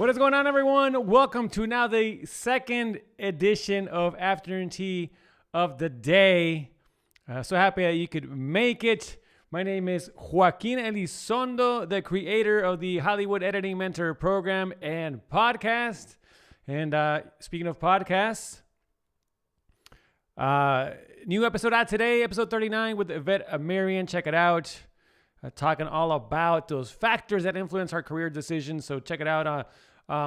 What is going on, everyone? Welcome to now the second edition of Afternoon Tea of the Day. So happy that you could make it. My name is Joaquin Elizondo, the creator of the Hollywood Editing Mentor program and podcast. And speaking of podcasts, new episode out today, episode 39 with Yvette Amarian. Check it out. Talking all about those factors that influence our career decisions. So check it out on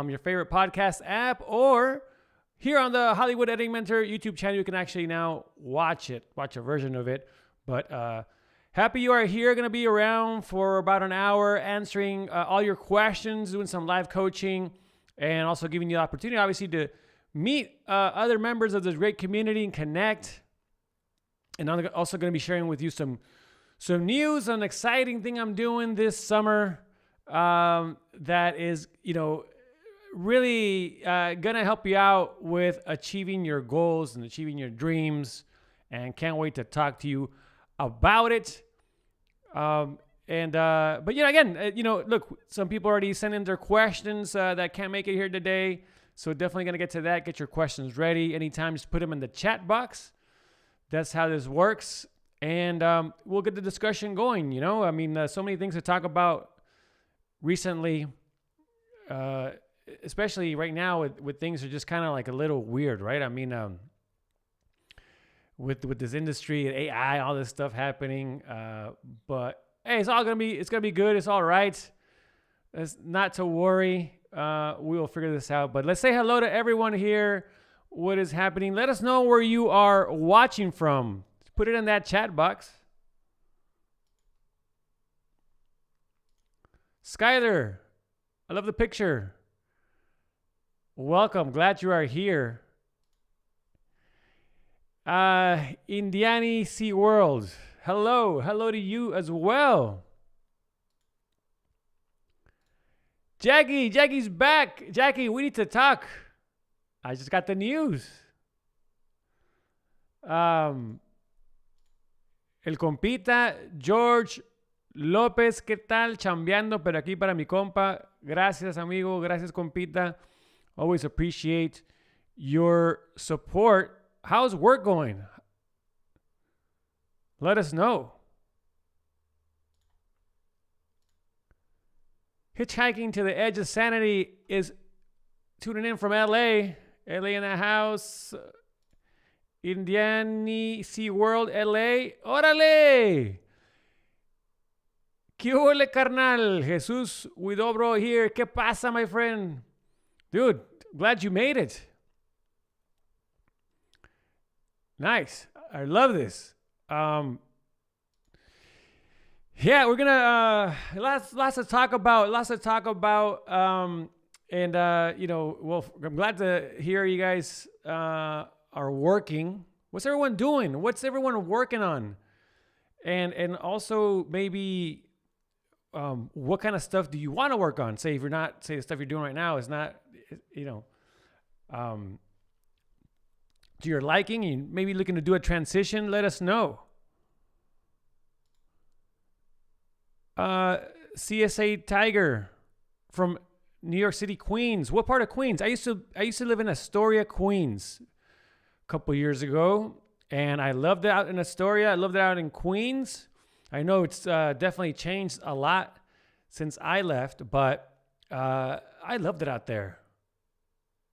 your favorite podcast app, or here on the Hollywood Editing Mentor YouTube channel. You can actually now watch a version of it. But happy you are here. Going to be around for about an hour answering all your questions, doing some live coaching, and also giving you the opportunity, obviously, to meet other members of this great community and connect. And I'm also going to be sharing with you some news, an exciting thing I'm doing this summer that is, really going to help you out with achieving your goals and achieving your dreams, and can't wait to talk to you about it. But again, look, some people already sent in their questions that can't make it here today. So definitely going to get to that. Get your questions ready. Anytime, just put them in the chat box. That's how this works. And we'll get the discussion going, so many things to talk about recently, especially right now with things are just kind of like a little weird, right? I mean, with this industry and AI, all this stuff happening. But hey, it's gonna be good. It's all right. It's not to worry. We will figure this out. But let's say hello to everyone here. What is happening? Let us know where you are watching from. Put it in that chat box. Skyler, I love the picture. Welcome. Glad you are here. Indiani Sea World. Hello. Hello to you as well. Jackie's back. Jackie, we need to talk. I just got the news. El compita George López, ¿qué tal? Chambeando, pero aquí para mi compa. Gracias, amigo. Gracias, compita. Always appreciate your support. How's work going? Let us know. Hitchhiking to the Edge of Sanity is tuning in from LA. LA in the house. Indiani Sea World, LA. ¡Órale! ¿Qué huele, carnal? Jesús Huidobro here. ¿Qué pasa, my friend? Dude, glad you made it. Nice. I love this. Yeah, we're gonna lots to talk about. I'm glad to hear you guys are working. What's everyone doing? What's everyone working on? And also maybe what kind of stuff do you want to work on? Say the stuff you're doing right now is not, to your liking, and maybe looking to do a transition, let us know. CSA Tiger from New York City, Queens. What part of Queens? I used to live in Astoria, Queens a couple years ago, and I loved it out in Astoria. I loved it out in Queens. I know it's definitely changed a lot since I left, but I loved it out there.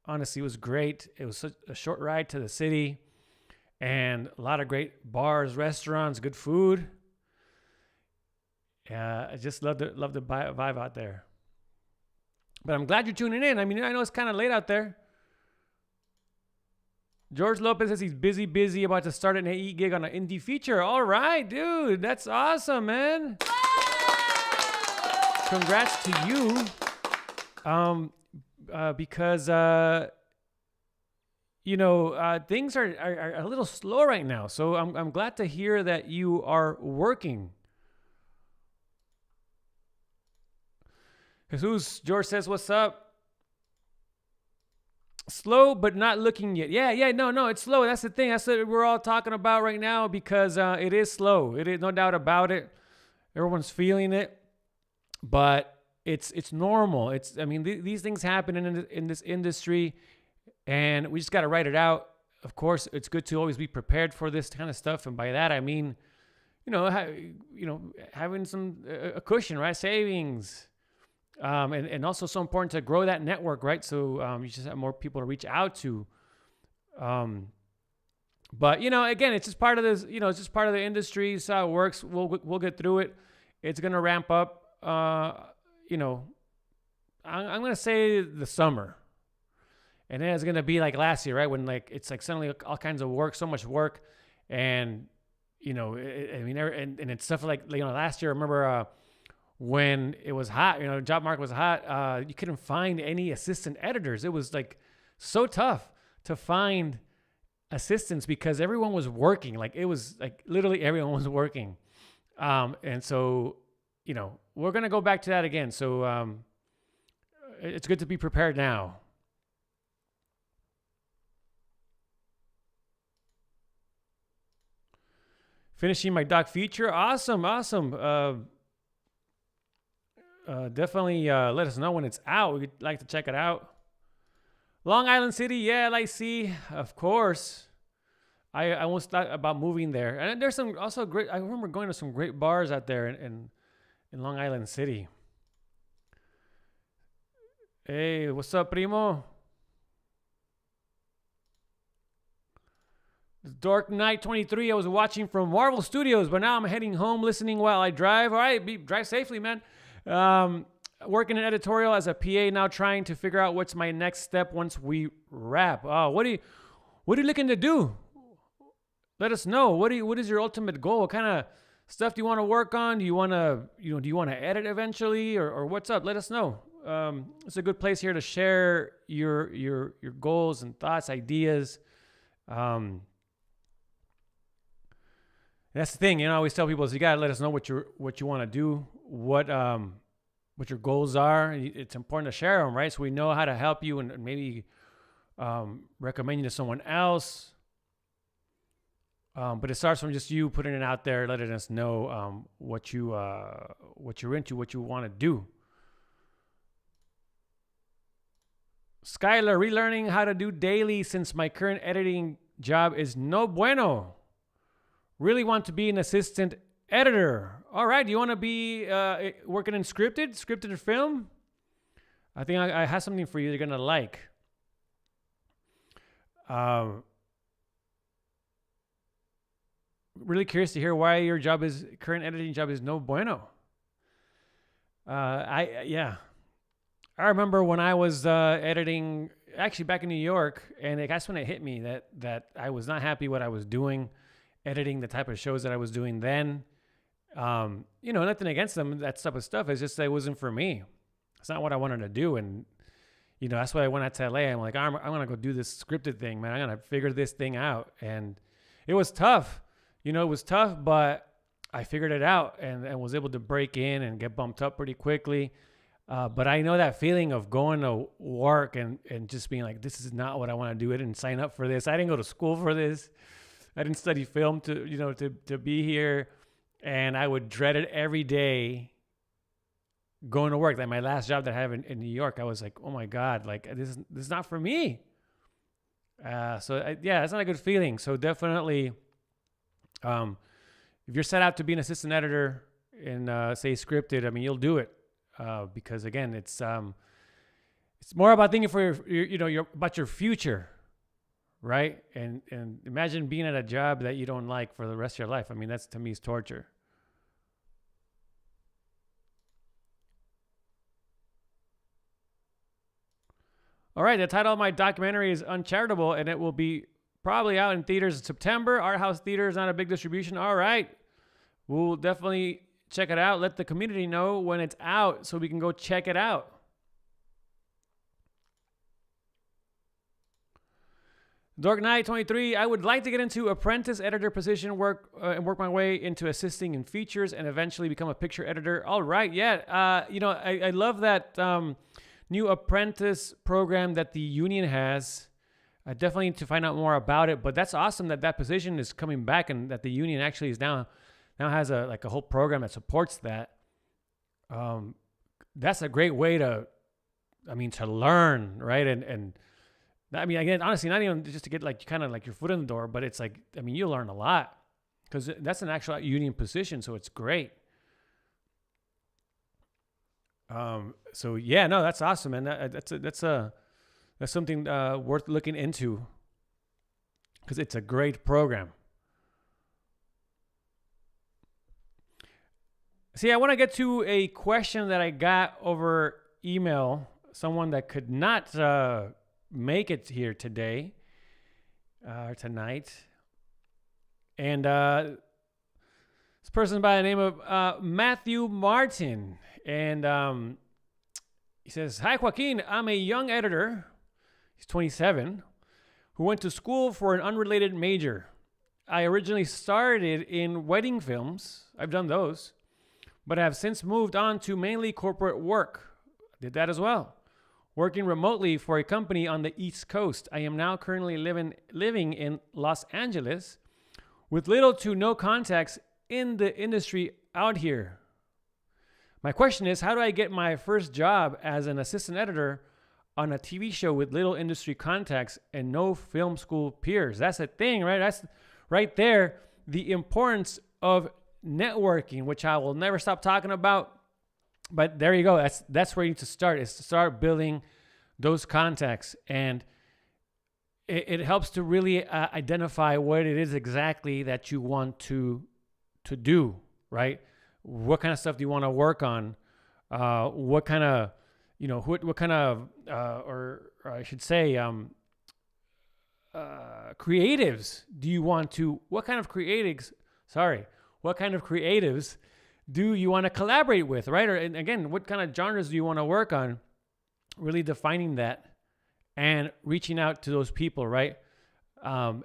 Honestly, it was great. It was such a short ride to the city, and a lot of great bars, restaurants, good food. I just loved the vibe out there. But I'm glad you're tuning in. I mean, I know it's kind of late out there. George Lopez says he's busy, about to start an AE gig on an indie feature. All right, dude. That's awesome, man. Congrats to you. Because things are a little slow right now. So I'm glad to hear that you are working. Jesus, George says, what's up? Slow, but not looking yet. Yeah, no, it's slow. That's the thing. That's what we're all talking about right now, because it is slow. It is no doubt about it. Everyone's feeling it. But it's normal. I mean, these things happen in this industry, and we just got to write it out. Of course, it's good to always be prepared for this kind of stuff, and by that I mean, having some a cushion, right? Savings, and also so important to grow that network, right? So you just have more people to reach out to. But again, it's just part of this. It's just part of the industry. It's how it works. We'll get through it. It's gonna ramp up. I'm gonna say the summer, and then it's gonna be like last year, right? When it's suddenly all kinds of work, so much work, and and it's stuff like last year. I remember when it was hot, job market was hot. You couldn't find any assistant editors. It was so tough to find assistants because everyone was working. It was literally everyone was working. And so, we're going to go back to that again. So, it's good to be prepared now. Finishing my doc feature. Awesome. Definitely let us know when it's out. We'd like to check it out. Long Island City, yeah, LIC, of course. I almost thought about moving there. And there's some also great, I remember going to some great bars out there in Long Island City. Hey, what's up, primo? Dark Knight 23, I was watching from Marvel Studios, but now I'm heading home listening while I drive. All right, drive safely, man. Working in editorial as a PA, now trying to figure out what's my next step once we wrap. What are you looking to do? Let us know. What is your ultimate goal? What kind of stuff do you want to work on? Do you want to edit eventually, or what's up? Let us know. It's a good place here to share your goals and thoughts, ideas. That's the thing, I always tell people is you gotta let us know what you want to do, what your goals are. It's important to share them, right? So we know how to help you and maybe recommend you to someone else. But it starts from just you putting it out there, letting us know what you're into, what you want to do. Skylar, relearning how to do daily since my current editing job is no bueno. Really want to be an assistant editor. All right, do you want to be working in scripted film? I think I have something for you you're going to like. Really curious to hear why your current editing job is no bueno. I remember when I was editing, actually back in New York, and that's when it hit me that I was not happy what I was doing, editing the type of shows that I was doing then. Nothing against them, that type of stuff. It's just that it wasn't for me. It's not what I wanted to do. And, that's why I went out to LA. I'm like, I'm going to go do this scripted thing, man. I'm going to figure this thing out. And it was tough. It was tough, but I figured it out and was able to break in and get bumped up pretty quickly. But I know that feeling of going to work and just being like, this is not what I want to do. I didn't sign up for this. I didn't go to school for this. I didn't study film to be here. And I would dread it every day going to work. Like my last job that I have in New York, I was like, oh my God, this is not for me. It's not a good feeling. So definitely, if you're set out to be an assistant editor in say scripted, I mean, you'll do it because again, it's more about thinking for about your future, right? And imagine being at a job that you don't like for the rest of your life. I mean, that's to me is torture. All right, the title of my documentary is Uncharitable, and it will be probably out in theaters in September. Art House Theater is not a big distribution. All right, we'll definitely check it out. Let the community know when it's out so we can go check it out. Dark Knight 23, I would like to get into apprentice editor position work and work my way into assisting in features and eventually become a picture editor. All right, yeah. I love that new apprentice program that the union has. I definitely need to find out more about it, but that's awesome that position is coming back and that the union actually is now has a whole program that supports that. that's a great way to, to learn, right? And again, honestly, not even just to get like kind of like your foot in the door, but it's like, you learn a lot because that's an actual union position. So it's great. So yeah, no, that's awesome, man. That's something worth looking into because it's a great program. See, I want to get to a question that I got over email. Someone that could not make it here today or tonight. And this person by the name of Matthew Martin. And he says, "Hi, Joaquin. I'm a young editor." He's 27, who went to school for an unrelated major. I originally started in wedding films. I've done those. But have since moved on to mainly corporate work. Did that as well. Working remotely for a company on the East Coast. I am now currently living in Los Angeles with little to no contacts in the industry out here. My question is, how do I get my first job as an assistant editor on a TV show with little industry contacts and no film school peers? That's the thing, right? That's right there, the importance of networking, which I will never stop talking about. But there you go. That's where you need to start, is to start building those contacts. And it helps to really identify what it is exactly that you want to do, right? What kind of stuff do you want to work on? What kind of, what kind of, or I should say, creatives do you want to, what kind of creatives do you want to collaborate with, right? Or, and again, what kind of genres do you want to work on? Really defining that and reaching out to those people, right? And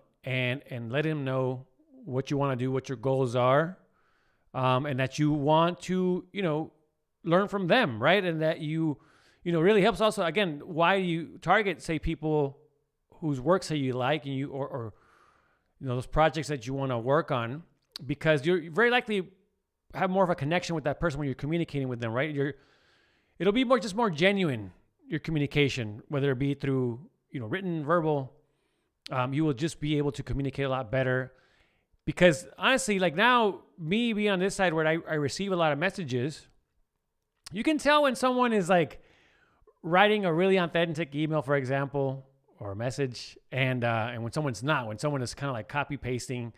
let them know what you want to do, what your goals are, and that you want to, learn from them, right? And that you really helps also, again, why you target, say, people whose works that you like and you, or those projects that you want to work on, because you're very likely have more of a connection with that person when you're communicating with them, right? It'll be more genuine, your communication, whether it be through, written, verbal. You will just be able to communicate a lot better, because honestly, like now, me being on this side where I receive a lot of messages, you can tell when someone is like writing a really authentic email, for example, or a message, and when someone's not, when someone is kind of like copy pasting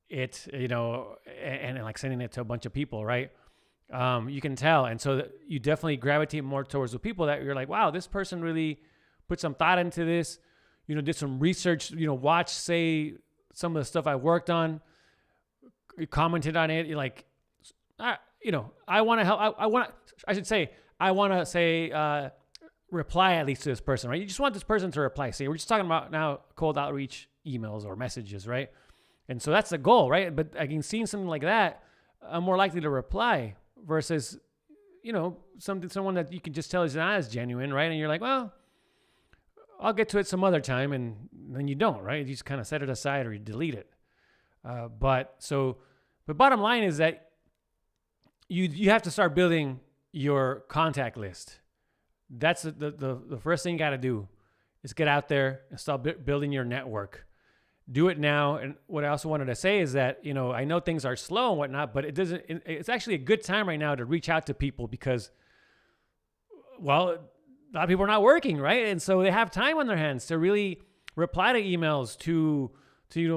it, and like sending it to a bunch of people, right? You can tell. And so you definitely gravitate more towards the people that you're like, wow, this person really put some thought into this, did some research, watch, say, some of the stuff I worked on, commented on it. You're like, I want to help. I want to say, reply at least to this person, right? You just want this person to reply. See, we're just talking about now cold outreach emails or messages, right? And so that's the goal, right? But I can see something like that, I'm more likely to reply versus, someone that you can just tell is not as genuine, right? And you're like, well, I'll get to it some other time, and then you don't, right? You just kind of set it aside or you delete it. But bottom line is that you have to start building your contact list. That's the first thing you got to do is get out there and start building your network. Do it now. And what I also wanted to say is that, I know things are slow and whatnot, but it's actually a good time right now to reach out to people because, well, a lot of people are not working, right? And so they have time on their hands to really reply to emails, to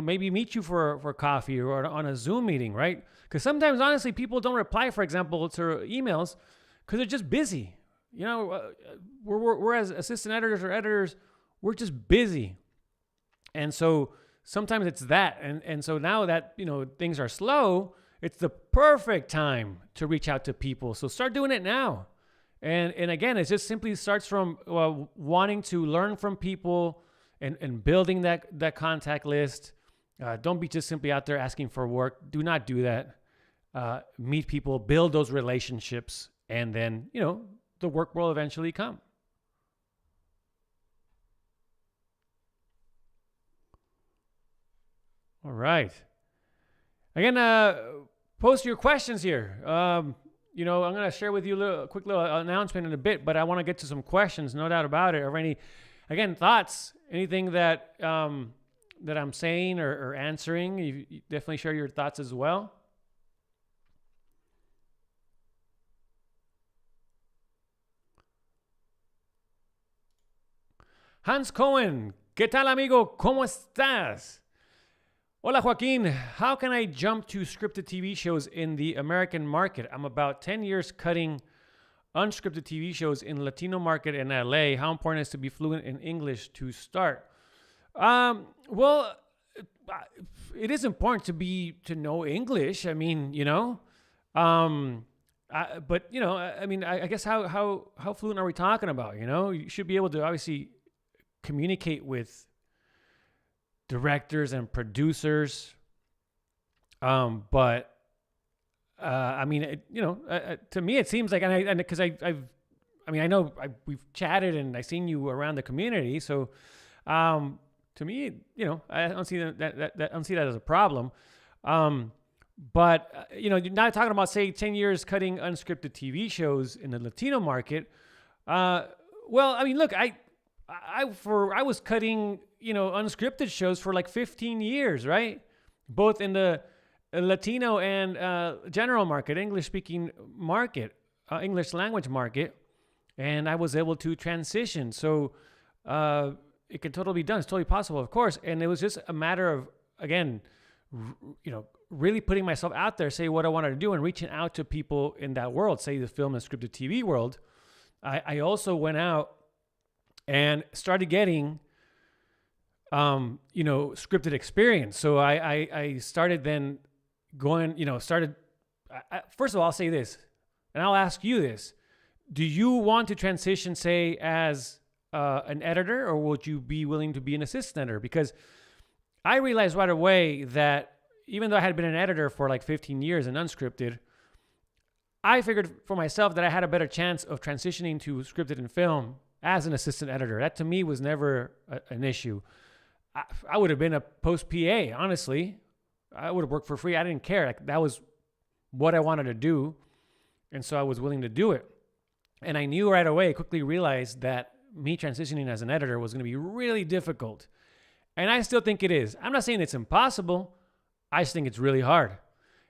maybe meet you for coffee or on a Zoom meeting, right? Because sometimes, honestly, people don't reply, for example, to emails because they're just busy. We're as assistant editors or editors, we're just busy. And so sometimes it's that. And so now that, things are slow, it's the perfect time to reach out to people. So start doing it now. And again, it just simply starts from wanting to learn from people and building that contact list. Don't be just simply out there asking for work. Do not do that. Meet people, build those relationships, and then, the work will eventually come. All right. Again, post your questions here. I'm going to share with you a quick little announcement in a bit, but I want to get to some questions, no doubt about it, or any, again, thoughts, anything that that I'm saying or answering. You definitely share your thoughts as well. Hans Cohen, ¿qué tal, amigo? ¿Cómo estás? Hola, Joaquin. How can I jump to scripted TV shows in the American market? I'm about 10 years cutting unscripted TV shows in Latino market in LA. How important is to be fluent in English to start? Well, it is important to know English. I mean, but I guess how fluent are we talking about? You should be able to obviously communicate with directors and producers. To me it seems like, and because I know we've chatted and I've seen you around the community, so to me, I don't see that I don't see that as a problem. You're not talking about, say, 10 years cutting unscripted TV shows in the Latino market. Look, I was cutting, unscripted shows for like 15 years, right? Both in the Latino and general market, English speaking market, English language market. And I was able to transition. So it can totally be done. It's totally possible, of course. And it was just a matter of, again, really putting myself out there, say what I wanted to do and reaching out to people in that world, say the film and scripted TV world. I also went out and started getting, scripted experience. So I started then going, first of all, I'll say this, and I'll ask you this. Do you want to transition, say, as an editor, or would you be willing to be an assistant editor? Because I realized right away that even though I had been an editor for like 15 years and unscripted, I figured for myself that I had a better chance of transitioning to scripted and film as an assistant editor. That to me was never an issue. I would have been a post PA, honestly. I would have worked for free. I didn't care. Like, that was what I wanted to do. And so I was willing to do it. And I knew right away, quickly realized that me transitioning as an editor was going to be really difficult. And I still think it is. I'm not saying it's impossible. I just think it's really hard.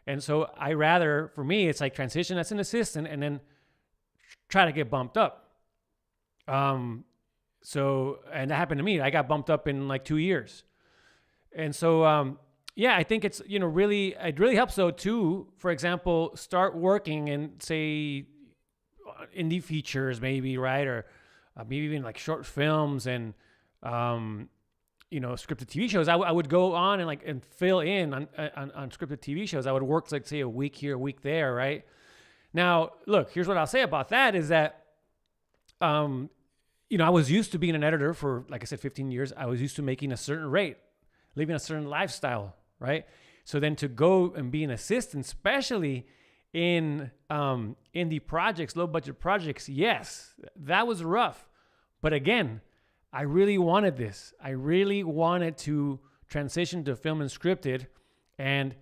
And so for me, it's like transition as an assistant and then try to get bumped up. And that happened to me. I got bumped up in like 2 years. And so, I think it's, it really helps though too, for example, start working in, say, indie features maybe, right? Or maybe even like short films and, scripted TV shows. I would go on and fill in on scripted TV shows. I would work like, say, a week here, a week there, right? Now, look, here's what I'll say about that is that, I was used to being an editor for, like I said, 15 years. I was used to making a certain rate, living a certain lifestyle, right? So then to go and be an assistant, especially in indie projects, low budget projects, yes, that was rough. But again, I really wanted this. I really wanted to transition to film and scripted. And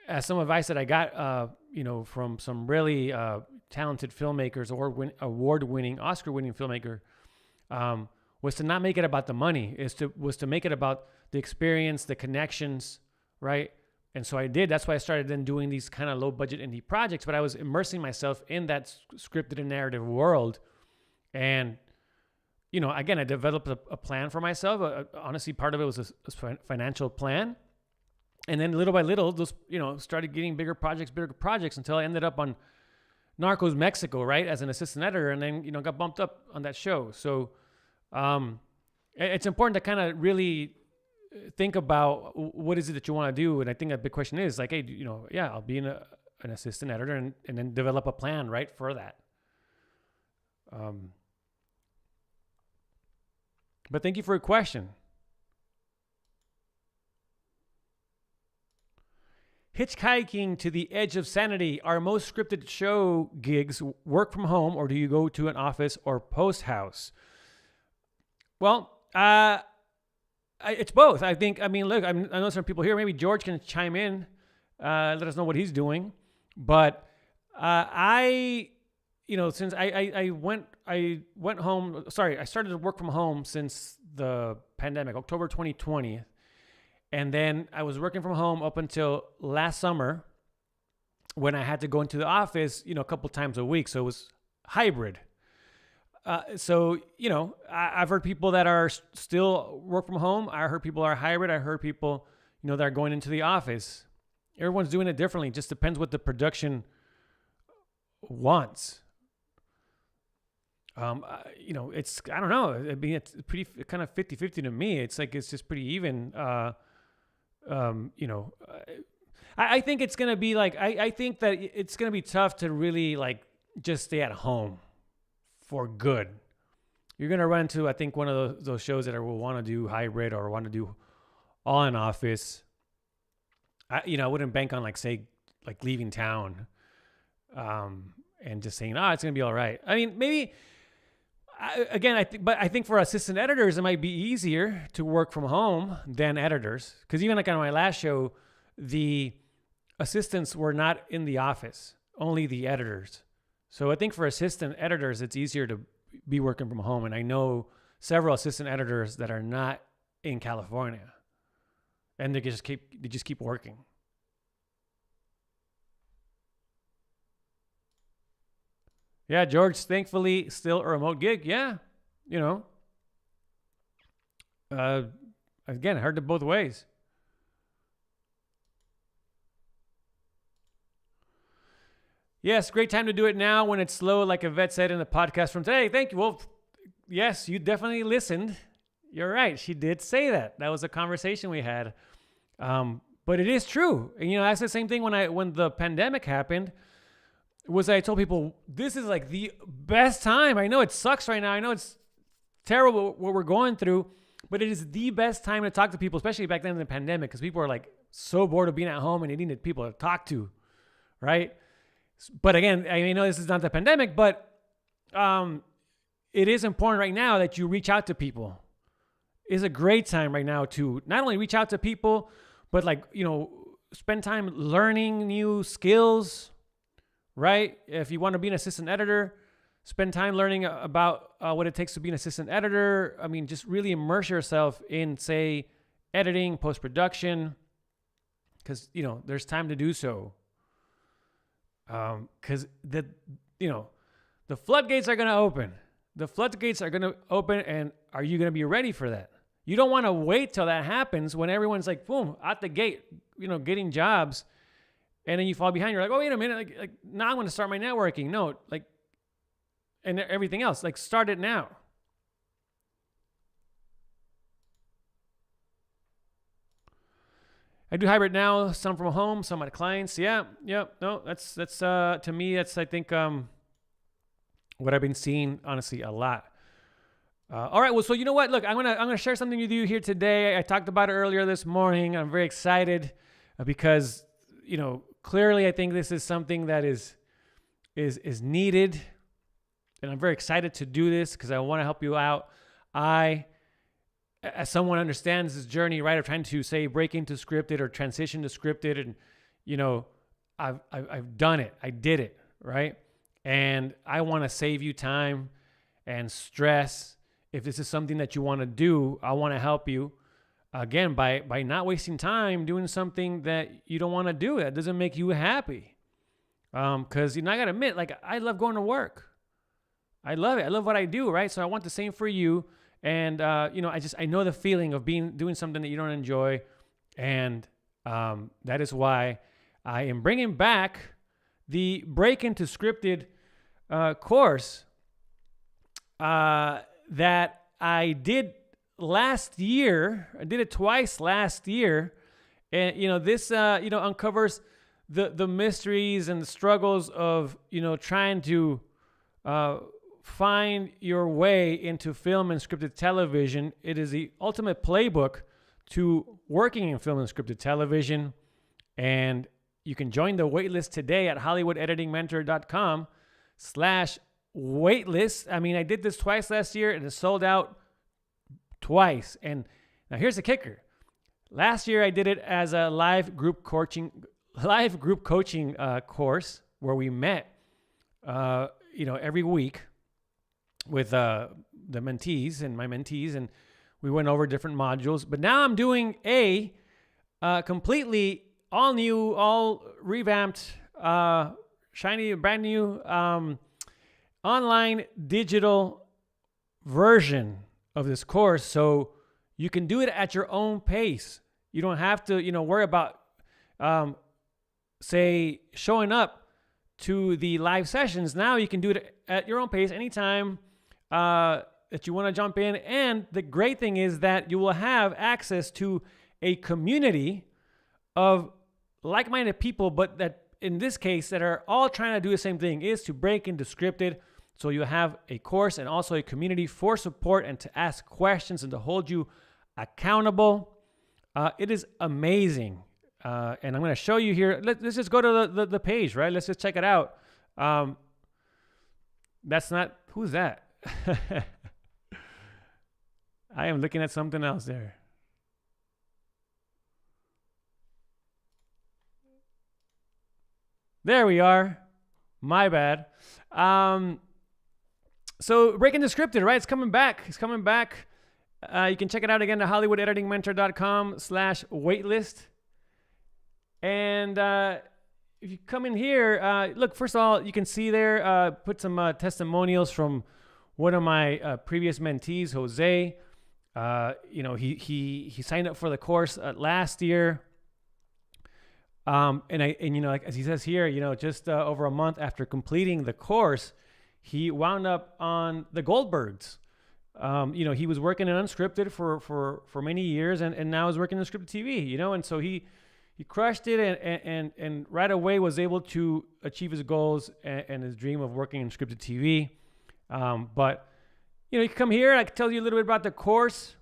as some advice that I got, from some really talented filmmakers, award-winning, Oscar-winning filmmaker, was to not make it about the money. Was to make it about the experience, the connections, right? And so I did. That's why I started then doing these kind of low-budget indie projects. But I was immersing myself in that scripted and narrative world. And, again, I developed a plan for myself. Honestly, part of it was a financial plan. And then little by little, those, started getting bigger projects until I ended up on Narcos Mexico, right, as an assistant editor, and then, got bumped up on that show. So it's important to kind of really think about what is it that you want to do. And I think a big question is like, hey, I'll be an assistant editor and then develop a plan, right, for that. But thank you for your question. Hitchhiking to the edge of sanity. Are most scripted show gigs work from home, or do you go to an office or post house? Well, it's both. I know some people here. Maybe George can chime in, let us know what he's doing. But I, since I went home. Sorry, I started to work from home since the pandemic, October 2020, and then I was working from home up until last summer, when I had to go into the office, a couple times a week. So it was hybrid. So, I've heard people that are still work from home. I heard people are hybrid. I heard people, that are going into the office. Everyone's doing it differently. It just depends what the production wants. It's, I don't know. I mean, it's pretty kind of 50-50 to me. It's like, it's just pretty even. I think it's going to be like, I think that it's going to be tough to really like just stay at home for good. You're going to run into, I think, one of those shows that will want to do hybrid or want to do all in office. I wouldn't bank on say leaving town and just saying, it's going to be all right. I mean, maybe, but I think for assistant editors, it might be easier to work from home than editors. Because even on my last show, the assistants were not in the office, only the editors. So I think for assistant editors, it's easier to be working from home. And I know several assistant editors that are not in California, and they just keep working. Yeah, George, thankfully still a remote gig. Yeah, again, I heard it both ways. Yes, great time to do it now when it's slow, like Yvette said in the podcast from today. Thank you. Well, yes, you definitely listened. You're right. She did say that. That was a conversation we had. But it is true. And, that's the same thing when the pandemic happened, I told people, this is like the best time. I know it sucks right now. I know it's terrible what we're going through, but it is the best time to talk to people, especially back then in the pandemic, because people are so bored of being at home and they needed people to talk to, right? But again, I know this is not the pandemic, but it is important right now that you reach out to people. It's a great time right now to not only reach out to people, but spend time learning new skills, right? If you want to be an assistant editor, spend time learning about what it takes to be an assistant editor. I mean, just really immerse yourself in, say, editing, post-production, because, there's time to do so. Because the floodgates are going to open. The floodgates are going to open, and are you going to be ready for that? You don't want to wait till that happens when everyone's boom, out the gate, getting jobs, and then you fall behind. You're like, oh, wait a minute, now I'm going to start my networking. No, and everything else, start it now. I do hybrid now, some from home, some at clients. Yeah. No, that's to me, that's, I think, what I've been seeing, honestly, a lot. All right. Well, so you know what? Look, I'm gonna share something with you here today. I talked about it earlier this morning. I'm very excited because, clearly I think this is something that is needed, and I'm very excited to do this because I want to help you out. As someone who understands this journey, right, of trying to, say, break into scripted or transition to scripted, and I've done it. I did it, right? And I want to save you time and stress. If this is something that you want to do, I want to help you, again, by not wasting time doing something that you don't want to do, that doesn't make you happy. Because, I got to admit, I love going to work. I love it. I love what I do, right? So I want the same for you. And, I know the feeling of doing something that you don't enjoy. And that is why I am bringing back the Break Into Scripted course that I did last year. I did it twice last year. And, this, uncovers the mysteries and the struggles of, trying to find your way into film and scripted television. It is the ultimate playbook to working in film and scripted television. And you can join the waitlist today at hollywoodeditingmentor.com/waitlist. I mean, I did this twice last year and it sold out twice. And now here's the kicker. Last year I did it as a live group coaching course. where we met, every week with the mentees and my mentees, and we went over different modules. But now I'm doing a completely all new, all revamped, shiny, brand new online digital version of this course, so you can do it at your own pace. You don't have to, worry about, say, showing up to the live sessions. Now you can do it at your own pace anytime that you want to jump in. And the great thing is that you will have access to a community of like-minded people, but that in this case that are all trying to do the same thing, is to break into scripted. So you have a course and also a community for support and to ask questions and to hold you accountable. It is amazing. And I'm going to show you here. Let's just go to the page, right? Let's just check it out. That's not, who's that? I am looking at something else there. There we are. My bad. So Breaking the Scripted, right? It's coming back. It's coming back. You can check it out again at hollywoodeditingmentor.com/waitlist. And if you come in here, look, first of all, you can see there, put some testimonials from one of my previous mentees, Jose. He signed up for the course last year. Like as he says here, just over a month after completing the course, he wound up on the Goldbergs. He was working in unscripted for many years, and now is working in scripted TV. And so he crushed it, and right away was able to achieve his goals and his dream of working in scripted TV. But you can come here. I can tell you a little bit about the course,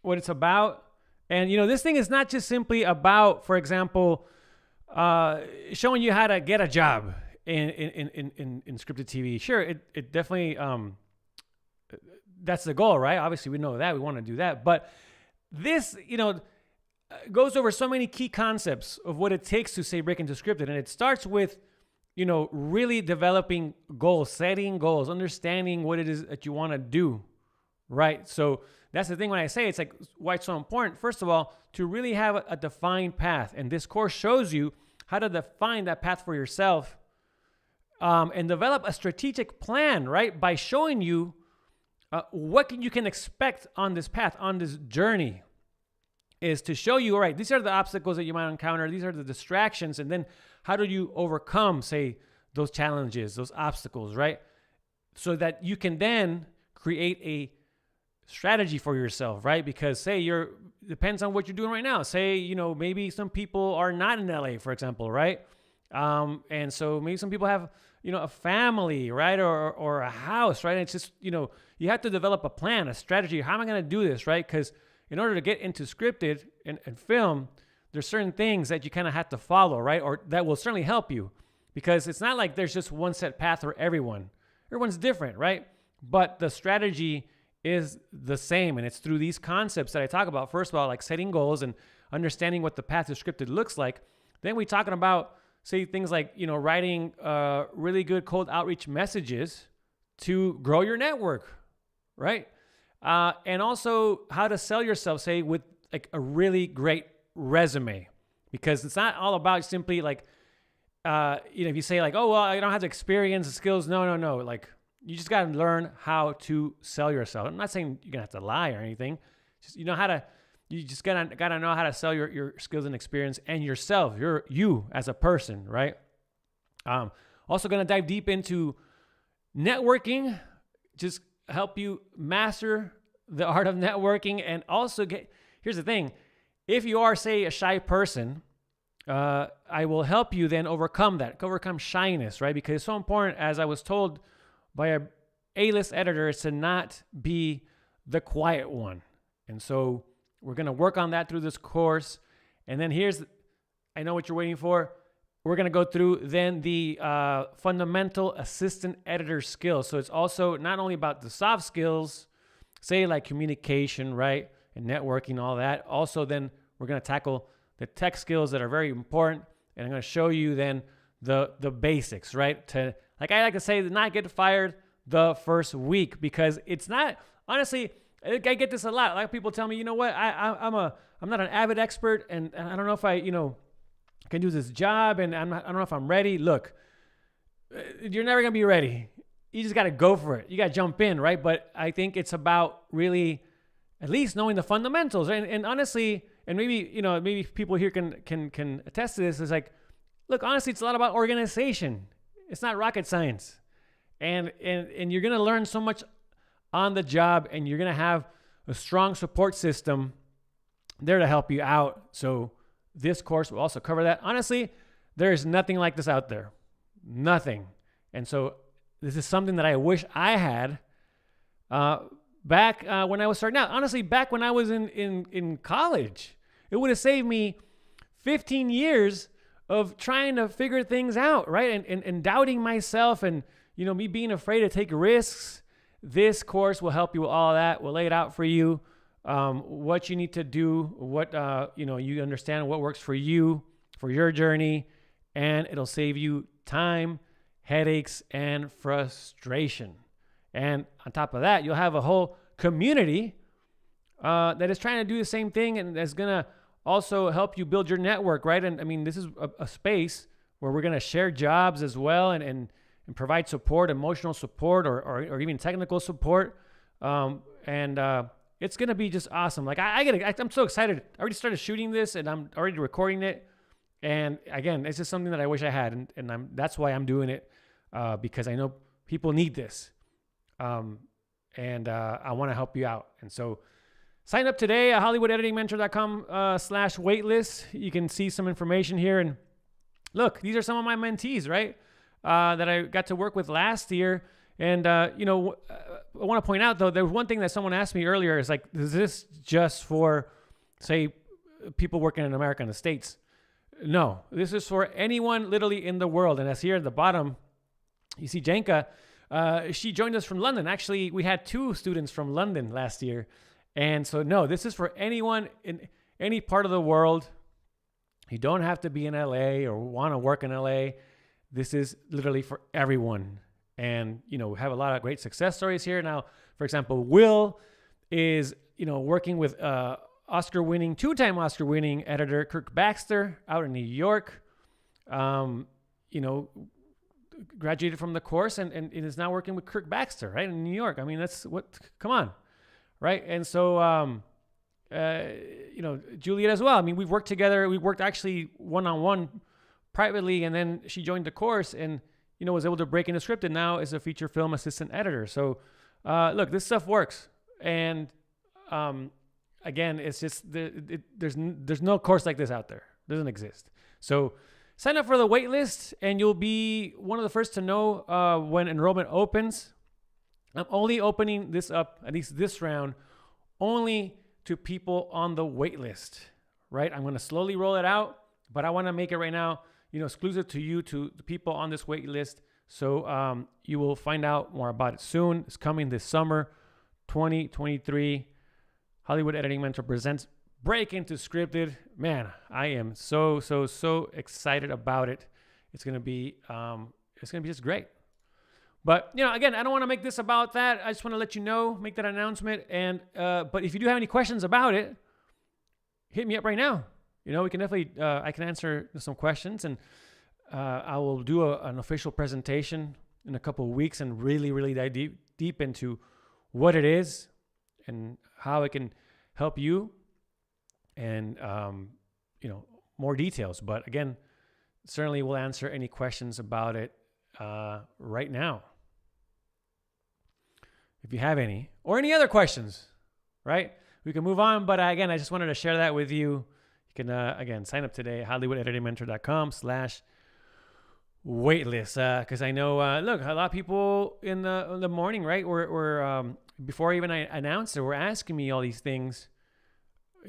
what it's about. And, this thing is not just simply about, for example, showing you how to get a job in scripted TV. Sure, it definitely, that's the goal, right? Obviously, we know that. We want to do that. But this, goes over so many key concepts of what it takes to, say, break into scripted. And it starts with, really developing goals, setting goals, understanding what it is that you want to do, right? So that's the thing when I say it's like why it's so important. First of all, to really have a defined path. And this course shows you how to define that path for yourself, and develop a strategic plan, right? By showing you what you can expect on this path, on this journey, is to show you, all right, these are the obstacles that you might encounter. These are the distractions. And then how do you overcome, say, those challenges, those obstacles, right? So that you can then create a strategy for yourself, right? Because depends on what you're doing right now. Say, maybe some people are not in LA, for example, right? And so maybe some people have, a family, right? Or a house, right? And it's just, you have to develop a plan, a strategy. How am I going to do this, right? Because in order to get into scripted and film, there's certain things that you kind of have to follow, right? Or that will certainly help you, because it's not like there's just one set path for everyone. Everyone's different, right? But the strategy is the same, and it's through these concepts that I talk about. First of all, like setting goals and understanding what the path to scripted looks like. Then we talking about, say, things like, writing really good cold outreach messages to grow your network, right? And also how to sell yourself, say, with like a really great resume, because it's not all about simply like, if you say like, oh, well, I don't have the experience, the skills. No. Like, you just got to learn how to sell yourself. I'm not saying you're going to have to lie or anything. Just, you just got to know how to sell your skills and experience and yourself, you as a person, right? Also going to dive deep into networking, just help you master the art of networking, and also here's the thing. If you are, say, a shy person, I will help you then overcome shyness, right? Because it's so important, as I was told by a A-list editor, is to not be the quiet one. And so we're going to work on that through this course. And then I know what you're waiting for. We're going to go through then the fundamental assistant editor skills. So it's also not only about the soft skills, say like communication, right? And networking, all that. Also then we're going to tackle the tech skills that are very important. And I'm going to show you then the basics, right? To, like I like to say, not get fired the first week, because it's not, honestly, I get this a lot. A lot of people tell me, you know what, I'm not an avid expert, and I don't know if I can do this job, and I don't know if I'm ready. Look, you're never gonna be ready. You just got to go for it. You got to jump in, right? But I think it's about really at least knowing the fundamentals. And honestly, and maybe people here can attest to this, is like, look, honestly, it's a lot about organization. It's not rocket science. And you're going to learn so much on the job, and you're going to have a strong support system there to help you out. So this course will also cover that. Honestly, there is nothing like this out there. Nothing. And so this is something that I wish I had back when I was starting out. Honestly, back when I was in college, it would have saved me 15 years of trying to figure things out, right? And doubting myself, and me being afraid to take risks. This course will help you with all of that. We'll lay it out for you, what you need to do, what you understand what works for you, for your journey, and it'll save you time, headaches, and frustration. And on top of that, you'll have a whole community that is trying to do the same thing, and that's going to also help you build your network, right? And I mean, this is a space where we're going to share jobs as well, and provide support, emotional support, or even technical support. It's going to be just awesome. Like I'm so excited. I already started shooting this, and I'm already recording it. And again, it's just something that I wish I had, and that's why I'm doing it, because I know people need this, and I want to help you out. And so, sign up today at HollywoodEditingMentor.com/waitlist. You can see some information here, and look, these are some of my mentees, right? That I got to work with last year, and I want to point out though, there was one thing that someone asked me earlier, is like, is this just for, say, people working in America and the States? No, this is for anyone literally in the world. And as here at the bottom, you see Janka, she joined us from London. Actually, we had 2 students from London last year. And so, no, this is for anyone in any part of the world. You don't have to be in LA or want to work in LA. This is literally for everyone. And, we have a lot of great success stories here. Now, for example, Will is, working with Oscar-winning, 2-time Oscar-winning editor Kirk Baxter out in New York. Graduated from the course and is now working with Kirk Baxter, right, in New York. I mean, come on, right? And so, Juliet as well. I mean, we've worked together. We worked actually one-on-one privately, and then she joined the course and, was able to break into script, and now is a feature film assistant editor. So, look, this stuff works. And, again, it's just there's no course like this out there. It doesn't exist. So sign up for the wait list, and you'll be one of the first to know when enrollment opens. I'm only opening this up, at least this round, only to people on the wait list, right? I'm going to slowly roll it out, but I want to make it right now, exclusive to you, to the people on this wait list. So you will find out more about it soon. It's coming this summer, 2023. Hollywood Editing Mentor presents Break Into Scripted. Man, I am so excited about it. It's gonna be just great. But again, I don't want to make this about that. I just want to let you know, make that announcement. And but if you do have any questions about it, hit me up right now. We can definitely I can answer some questions, and I will do an official presentation in a couple of weeks and really dive deep into what it is and how it can help you, and more details. But again, certainly we'll answer any questions about it right now, if you have any, or any other questions, right? We can move on. But again, I just wanted to share that with you. You can again sign up today, HollywoodEditingMentor.com/waitlist, because I know look, a lot of people in the morning, right, or before even I announced it, were asking me all these things.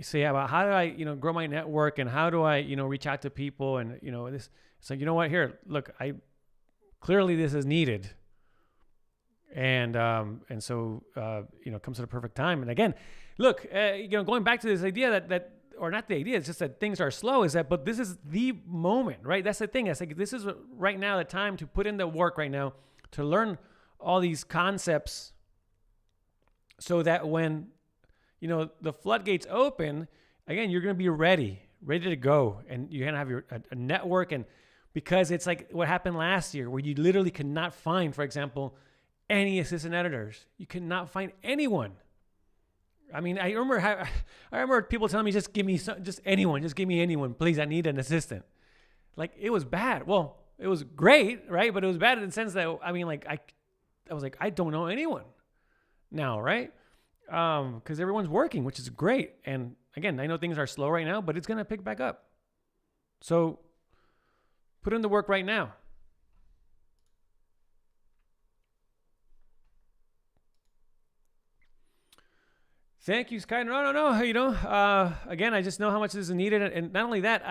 Say about how do I, grow my network, and how do I, reach out to people, and this. So what? Here, look, clearly this is needed, and so it comes at a perfect time. And again, look, going back to this idea that or not the idea, it's just that things are slow, is that, but this is the moment, right? That's the thing. It's like, this is right now the time to put in the work right now to learn all these concepts so that when, the floodgates open, again, you're going to be ready to go. And you're going to have a network. And because it's like what happened last year where you literally could not find, for example, any assistant editors. You could not find anyone. I mean, I remember people telling me, just give me just give me anyone, please. I need an assistant. Like, it was bad. Well, it was great, right? But it was bad in the sense that, I mean, like, I was like, I don't know anyone now, right? Because everyone's working, which is great. And again, I know things are slow right now, but it's going to pick back up. So put in the work right now. Thank you, Sky. No. Again, I just know how much this is needed. And not only that,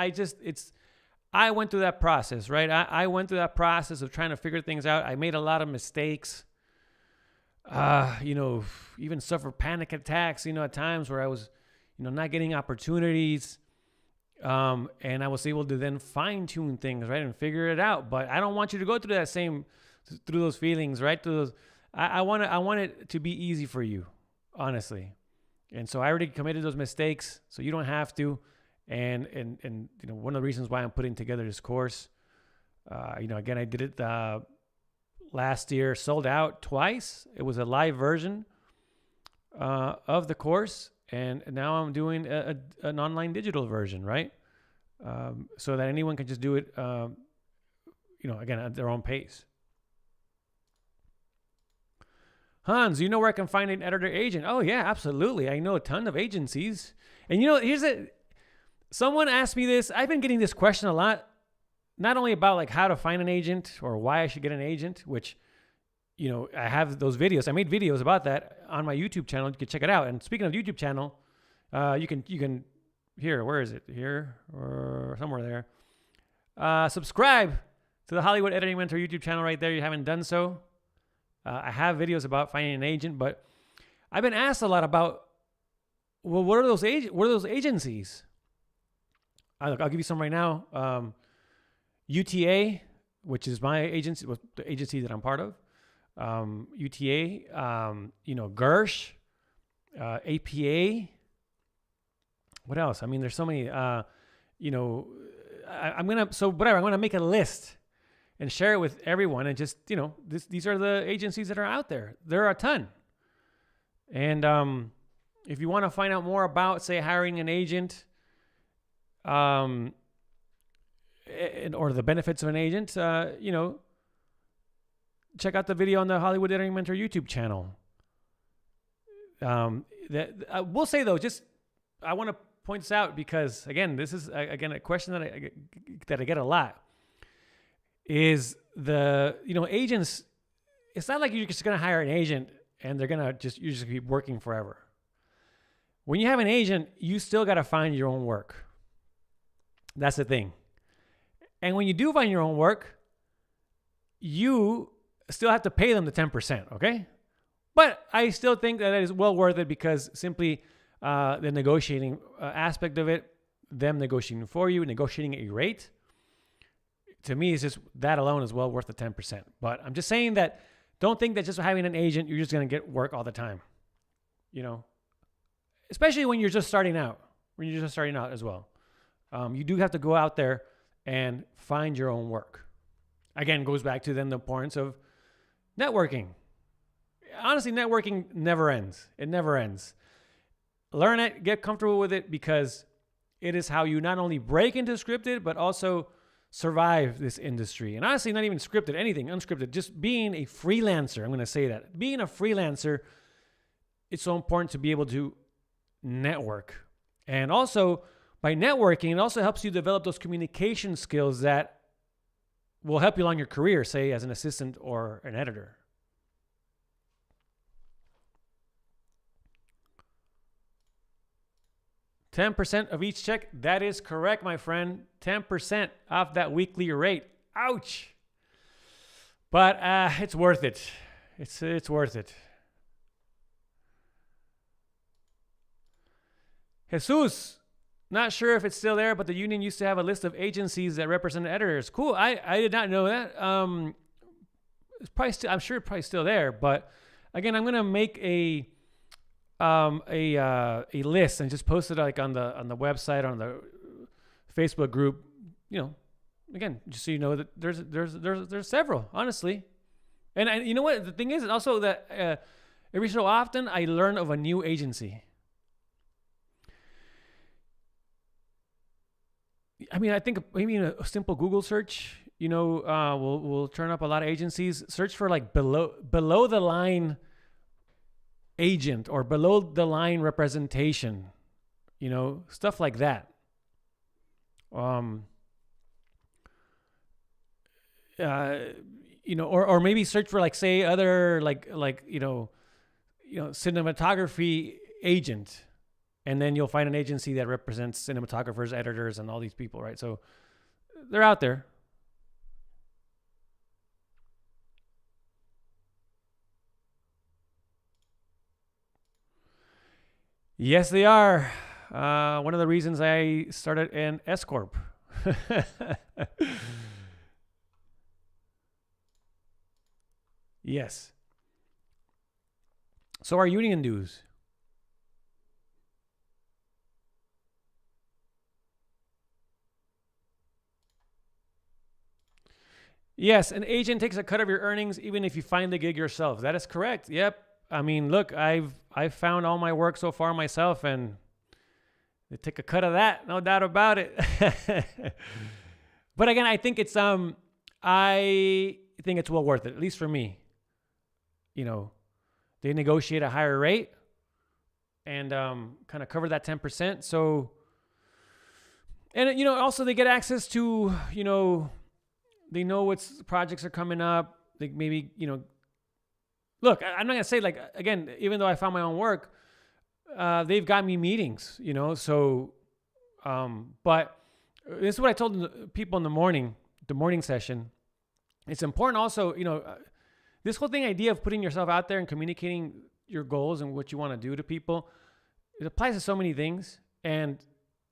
I went through that process, right? I went through that process of trying to figure things out. I made a lot of mistakes. Even suffer panic attacks, at times where I was, not getting opportunities. And I was able to then fine tune things, right? And figure it out. But I don't want you to go through through those feelings, right? I want it to be easy for you, honestly. And so I already committed those mistakes, so you don't have to. And one of the reasons why I'm putting together this course, again, I did it last year, sold out twice. It was a live version of the course, and now I'm doing an online digital version, right? So that anyone can just do it, again, at their own pace. Hans, you know where I can find an editor agent? Oh, yeah, absolutely. I know a ton of agencies. And someone asked me this. I've been getting this question a lot, not only about like how to find an agent or why I should get an agent, which, I have those videos. I made videos about that on my YouTube channel. You can check it out. And speaking of YouTube channel, you can here, where is it? Here or somewhere there. Subscribe to the Hollywood Editing Mentor YouTube channel right there. You haven't done so. I have videos about finding an agent, but I've been asked a lot about, well, what are those agencies? I'll give you some right now. UTA, which is my agency, the agency that I'm part of. UTA, Gersh, APA. What else? I mean, there's so many. I'm gonna make a list and share it with everyone, and just these are the agencies that are out there. There are a ton. And if you want to find out more about, say, hiring an agent, or the benefits of an agent, check out the video on the Hollywood Editing Mentor YouTube channel. I will say though, I want to point this out because again, this is a question that I get a lot. Is agents? It's not like you're just gonna hire an agent and you're just gonna keep working forever. When you have an agent, you still gotta find your own work. That's the thing. And when you do find your own work, you still have to pay them the 10%, okay? But I still think that it is well worth it because simply the negotiating aspect of it, them negotiating for you, negotiating a rate, to me, it's just that alone is well worth the 10%. But I'm just saying that don't think that just having an agent, you're just going to get work all the time. Especially when you're just starting out, as well. You do have to go out there and find your own work. Again, goes back to then the importance of networking. Honestly, networking never ends. It never ends. Learn it, get comfortable with it, because it is how you not only break into scripted, but also survive this industry. And honestly, not even scripted, anything unscripted, just being a freelancer. I'm going to say that. Being a freelancer, it's so important to be able to network. And also, by networking, it also helps you develop those communication skills that will help you along your career, say as an assistant or an editor. $10% of each check. That is correct, my friend. 10% off that weekly rate. Ouch. But it's worth it. It's worth it. Jesus, Not sure if it's still there, but the union used to have a list of agencies that represented editors. Cool. I did not know that. It's probably still, I'm sure it's probably still there. But again, I'm gonna make a list and just post it like on the website, on the Facebook group. You know, again, just so you know that there's several, honestly. And you know what? The thing is also that every so often I learn of a new agency. I mean, I think maybe a simple Google search, will turn up a lot of agencies. Search for like below the line agent or below the line representation, stuff like that. Or maybe search for like say other cinematography agent. And then you'll find an agency that represents cinematographers, editors, and all these people, right? So they're out there. Yes, they are. One of the reasons I started an S Corp. Yes. So our union dues. Yes, an agent takes a cut of your earnings even if you find the gig yourself. That is correct. Yep. I mean, look, I've found all my work so far myself, and they take a cut of that, no doubt about it. But again, I think it's well worth it, at least for me. They negotiate a higher rate and kind of cover that 10%. So, and also they get access to they know what projects are coming up. They maybe, look, I'm not going to say like, again, even though I found my own work, they've got me meetings, so, but this is what I told the people in the morning session. It's important also, this whole idea of putting yourself out there and communicating your goals and what you want to do to people, it applies to so many things. And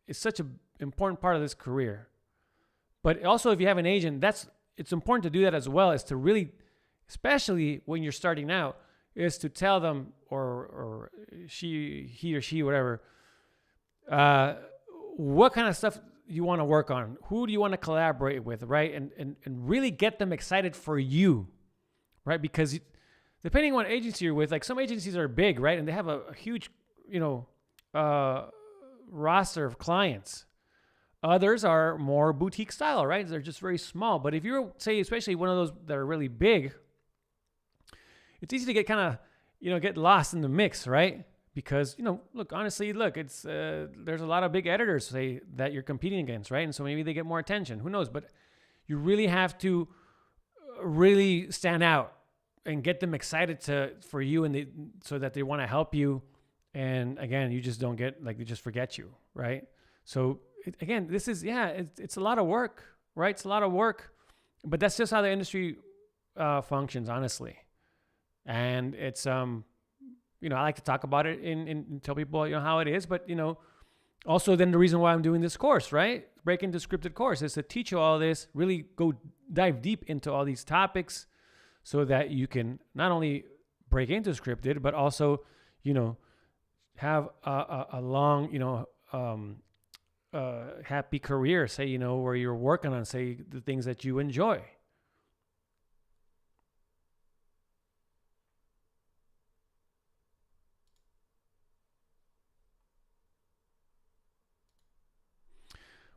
it's such an important part of this career. But also, if you have an agent, it's important to do that as well, is to really, especially when you're starting out, is to tell them, or he or she, whatever, what kind of stuff you want to work on, who do you want to collaborate with, right? And really get them excited for you, right? Because depending on what agency you're with, like some agencies are big, right? And they have a huge, roster of clients. Others are more boutique style, right? They're just very small. But if you're, say, especially one of those that are really big, it's easy to get kind of, get lost in the mix, right? Because, look, honestly, it's there's a lot of big editors, say, that you're competing against, right? And so maybe they get more attention. Who knows? But you really have to really stand out and get them excited for you, and so that they want to help you. And again, you just don't get, like, they just forget you, right? So again, this is, it's a lot of work, right? It's a lot of work, but that's just how the industry functions, honestly. And it's, I like to talk about it and tell people, how it is, but, also then the reason why I'm doing this course, right? Break into Scripted course is to teach you all this, really go dive deep into all these topics so that you can not only break into Scripted, but also, have a long, happy career, say, where you're working on, say, the things that you enjoy.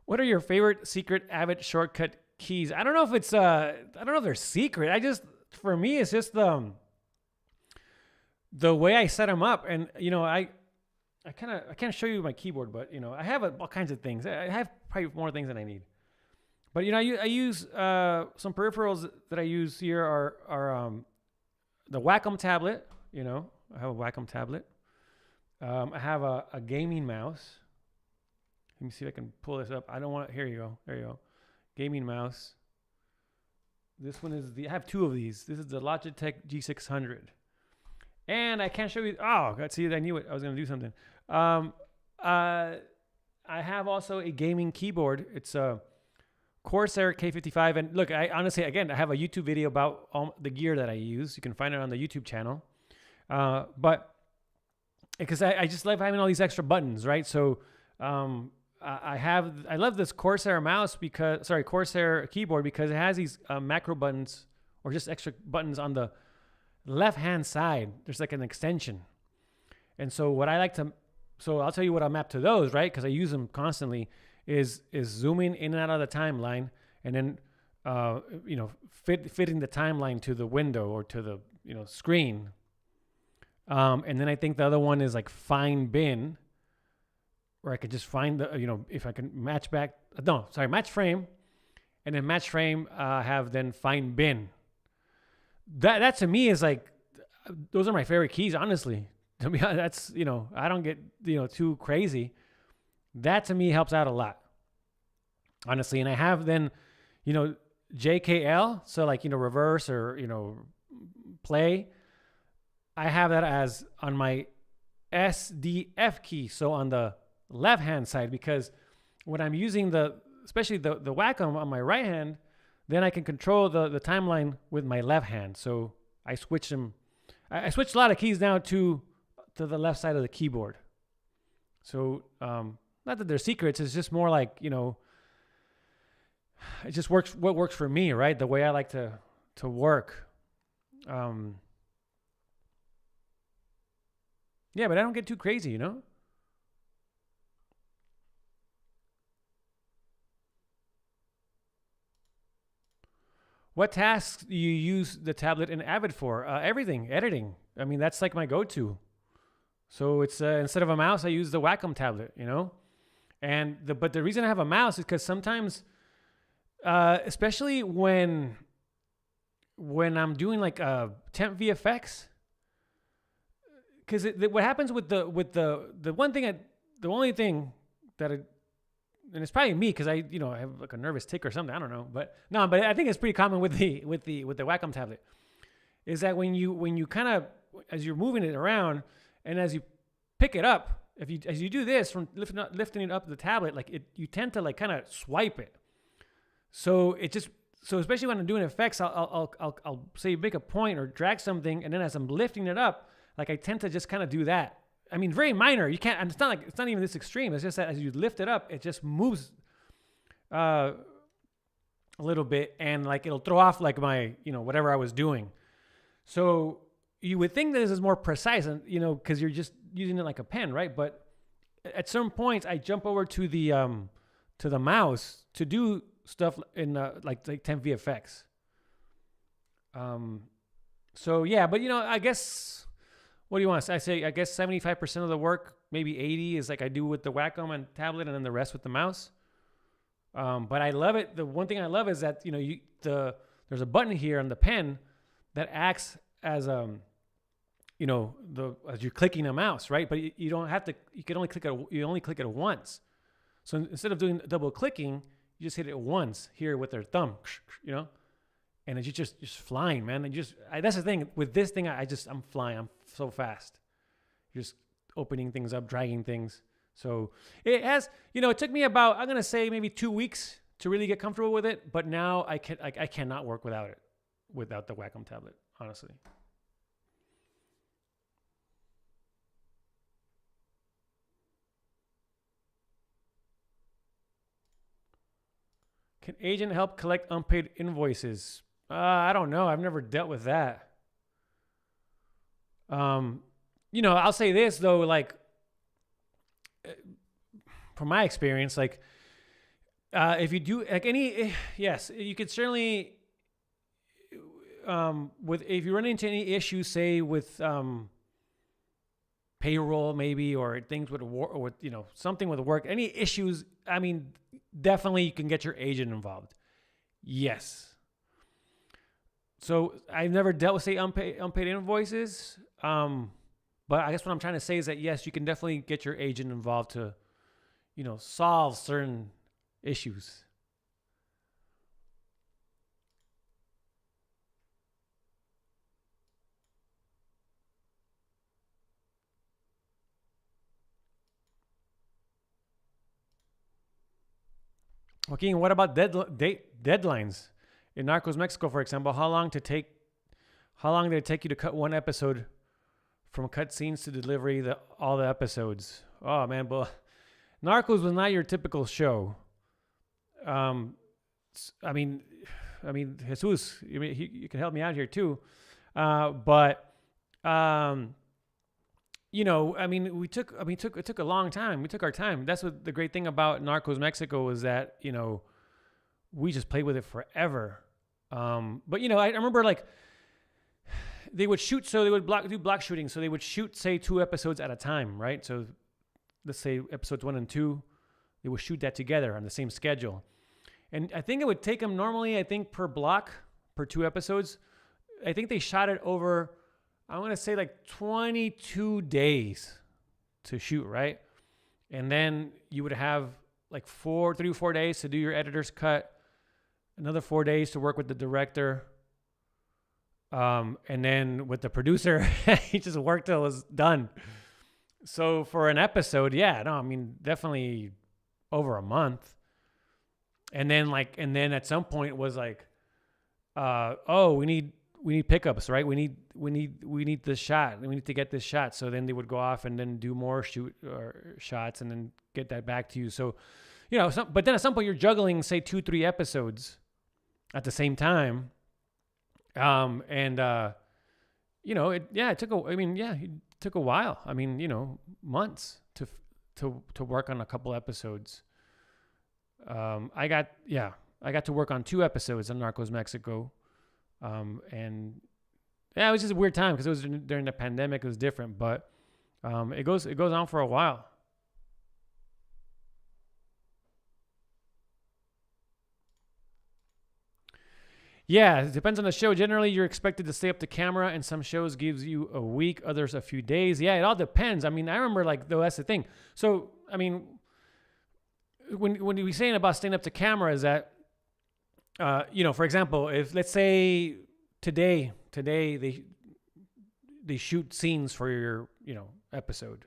What are your favorite secret Avid shortcut keys? I don't know if it's I don't know if they're secret. For me, it's just the way I set them up. And I can't show you my keyboard, but I have all kinds of things. I have probably more things than I need. But I use some peripherals that I use here are the Wacom tablet. I have a Wacom tablet. I have a gaming mouse. Let me see if I can pull this up. I don't want to. Here you go. There you go. Gaming mouse. This one is I have two of these. This is the Logitech G600. And I can't show you. Oh, God, see, I knew it. I was going to do something. I I have also a gaming keyboard. It's a Corsair K55. And look, I honestly, again, I have a YouTube video about all the gear that I use. You can find it on the YouTube channel. But because I just love having all these extra buttons, right? So I love this Corsair Corsair keyboard because it has these macro buttons or just extra buttons on the left hand side. There's like an extension. And so I'll tell you what I map to those, right? Because I use them constantly. Is zooming in and out of the timeline, and then fitting the timeline to the window or to the screen. And then I think the other one is like find bin, where I could just find the if I can match frame, and then match frame have then find bin. That to me is like those are my favorite keys, honestly. To be honest, that's I don't get too crazy. That to me helps out a lot, honestly. And I have then, JKL, so like reverse or play. I have that as on my SDF key, so on the left hand side, because when I'm using especially the Wacom on my right hand, then I can control the timeline with my left hand. So I switch them. I switched a lot of keys now to the left side of the keyboard. So not that they're secrets, it's just more like, it just works what works for me, right? The way I like to work. Yeah, but I don't get too crazy, What tasks do you use the tablet in Avid for? Everything, editing. I mean, that's like my go-to. So it's instead of a mouse, I use the Wacom tablet, but the reason I have a mouse is because sometimes, especially when I'm doing like temp VFX, because what happens with the only thing that and it's probably me because I have like a nervous tick or something, I don't know, but I think it's pretty common with the Wacom tablet, is that when you kind of, as you're moving it around and as you pick it up, as you do this from lifting it up the tablet, like you tend to like kind of swipe it. So especially when I'm doing effects, I'll say make a point or drag something, and then as I'm lifting it up, like I tend to just kind of do that. I mean, very minor. You can't. And it's not even this extreme. It's just that as you lift it up, it just moves a little bit, and like it'll throw off like my whatever I was doing. So you would think that this is more precise, and because you're just using it like a pen, right? But at some points, I jump over to the mouse to do stuff in like temp VFX. So yeah, but I guess. What do you want to say? I guess 75% of the work, maybe 80, is like I do with the Wacom and tablet, and then the rest with the mouse. But I love it. The one thing I love is that there's a button here on the pen that acts as as you're clicking a mouse, right? But you don't have to. You can only click it. You only click it once. So instead of doing double clicking, you just hit it once here with their thumb, and it's just flying, man. And that's the thing with this thing. I'm flying. I'm so fast. You're just opening things up, dragging things. So it has, it took me about, I'm gonna say maybe 2 weeks to really get comfortable with it. But now I cannot work without the Wacom tablet, honestly. Can agent help collect unpaid invoices? I don't know. I've never dealt with that. I'll say this though, like from my experience, like if you do like yes, you could certainly if you run into any issues, say with payroll maybe, or things with something with work, any issues, I mean, definitely you can get your agent involved. Yes. So I've never dealt with, say, unpaid invoices. But I guess what I'm trying to say is that, yes, you can definitely get your agent involved to, solve certain issues. Joaquin, what about deadlines? In Narcos Mexico, for example, how long did it take you to cut one episode from cut scenes to delivery all the episodes? Oh man, but Narcos was not your typical show. I mean, Jesus, you can help me out here too. But it took a long time. We took our time. That's what the great thing about Narcos Mexico was that, we just played with it forever. But I remember like they would shoot, so they would do block shooting. So they would shoot, say, 2 episodes at a time, right? So let's say episodes 1 and 2, they would shoot that together on the same schedule. And I think it would take them normally, per block, per 2 episodes. I think they shot it over, I want to say like 22 days to shoot, right? And then you would have like 3 to 4 days to do your editor's cut, another 4 days to work with the director. And then with the producer, he just worked till it was done. So for an episode, definitely over a month. And then at some point it was like, we need pickups, right? We need this shot. We need to get this shot. So then they would go off and then do more shots and then get that back to you. So, but then at some point you're juggling, say 2-3 episodes at the same time. It took a while. Months to work on a couple episodes. I got to work on 2 episodes on Narcos Mexico. It was just a weird time because it was during the pandemic. It was different, but it goes on for a while. Yeah, it depends on the show. Generally, you're expected to stay up to camera, and some shows gives you a week, others a few days. Yeah, it all depends. I remember that's the thing. So, when we saying about staying up to camera is that, for example, if let's say today they shoot scenes for your, episode.